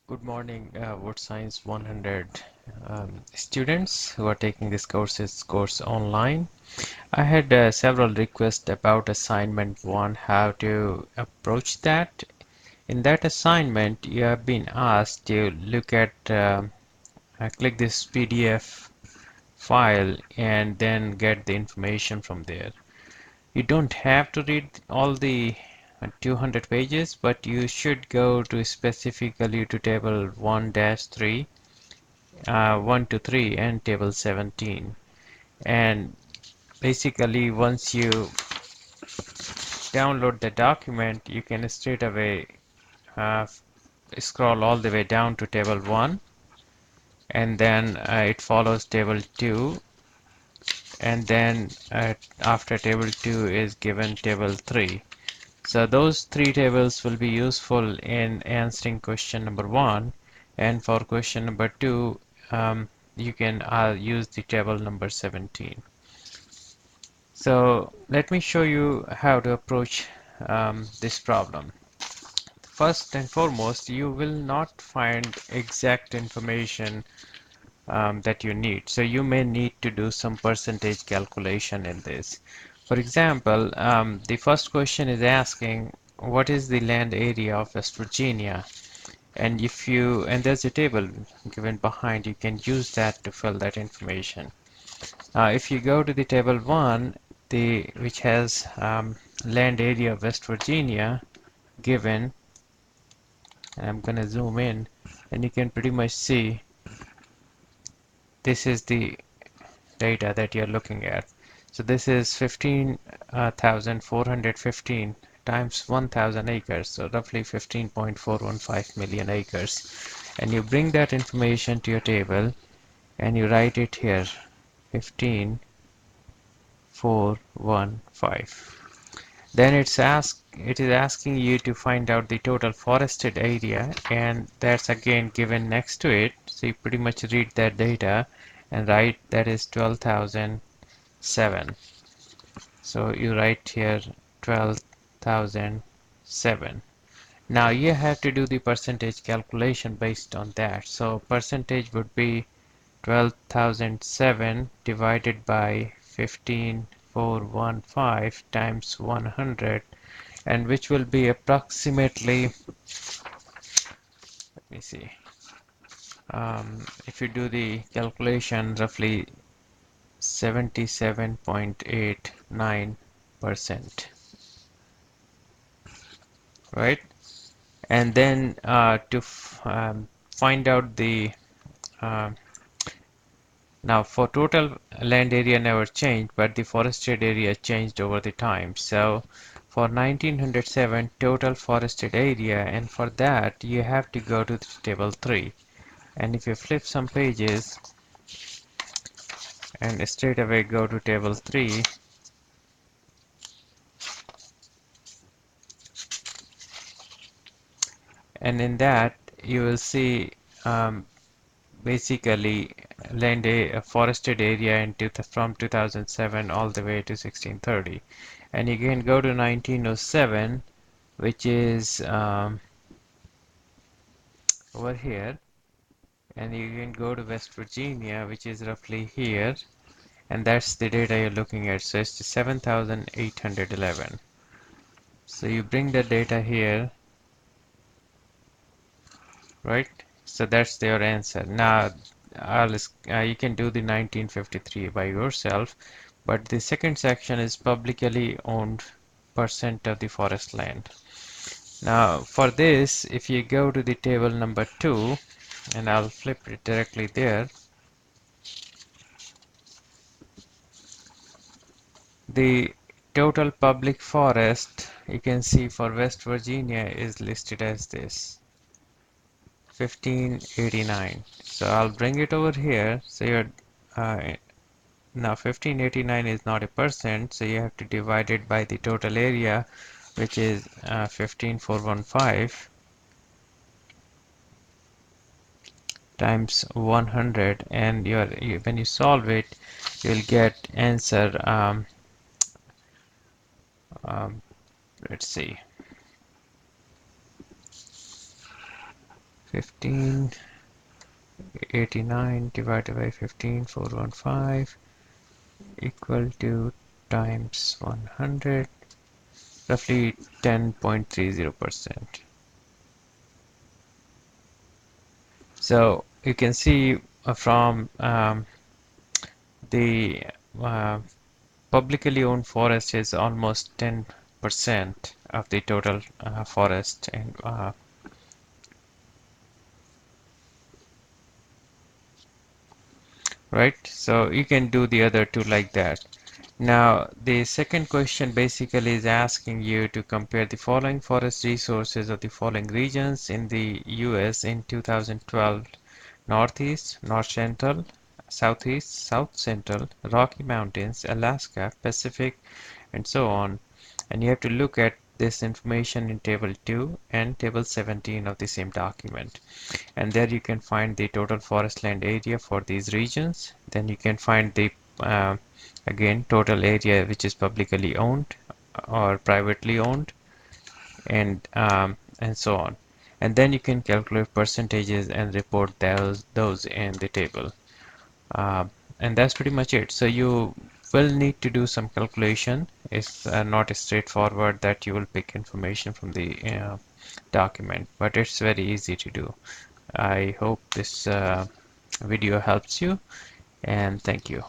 Good morning, Word Science 100 students who are taking this course online. I had several requests about assignment 1, how to approach that. In that assignment, you have been asked to look at, click this PDF file and then get the information from there. You don't have to read all the 200 pages, but you should go to specifically to table 1-3, 1 to 3 and table 17. And basically once you download the document, you can straight away uh, scroll all the way down to table 1, and then it follows table 2, and then after table 2 is given table 3. So those three tables will be useful in answering question number 1, and for question number 2, you can use the table number 17. So let me show you how to approach this problem. First and foremost, you will not find exact information that you need. So you may need to do some percentage calculation in this. For example, the first question is asking what is the land area of West Virginia? And there's a table given behind, you can use that to fill that information. If you go to the table 1, which has land area of West Virginia given, I'm going to zoom in, and you can pretty much see this is the data that you're looking at. So this is 15,415 times 1,000 acres, so roughly 15.415 million acres. And you bring that information to your table and you write it here, 15,415. Then it is asking you to find out the total forested area, and that's again given next to it. So you pretty much read that data and write that is 12,007. So you write here 12,007. Now you have to do the percentage calculation based on that. So percentage would be 12,007 divided by 15,415 times 100, and which will be approximately, let me see, if you do the calculation, roughly 77.89%, right? And then to find out the um, now for total land area never changed, but the forested area changed over the time. So for 1907 total forested area, and for that you have to go to the table 3. And if you flip some pages and straight away go to table 3, and in that you will see um, basically forested area from 2007 all the way to 1630. And you can go to 1907, which is over here, and you can go to West Virginia, which is roughly here, and that's the data you're looking at. So it's 7,811. So you bring the data here, right? So that's your answer. Now you can do the 1953 by yourself, but the second section is publicly owned percent of the forest land. Now for this, if you go to the table number 2, and I'll flip it directly there, the total public forest you can see for West Virginia is listed as this, 1589. So I'll bring it over here. So you're now 1589 is not a percent, so you have to divide it by the total area, which is 15,415 times 100, and when you solve it, you'll get answer. Um, let's see, 1589 divided by 15415 equal to times 100, roughly 10.30%. So you can see from the uh, publicly owned forest is almost 10% of the total forest, and right? So you can do the other two like that. Now, the second question basically is asking you to compare the following forest resources of the following regions in the US in 2012: Northeast, North Central, Southeast, South Central, Rocky Mountains, Alaska, Pacific, and so on. And you have to look at this information in Table 2 and Table 17 of the same document. And there you can find the total forest land area for these regions. Then you can find the uh, again total area which is publicly owned or privately owned, and so on. And then you can calculate percentages and report those in the table. Uh, and that's pretty much it. So you will need to do some calculation. It's not straightforward that you will pick information from the document, but it's very easy to do. I hope this video helps you, and thank you.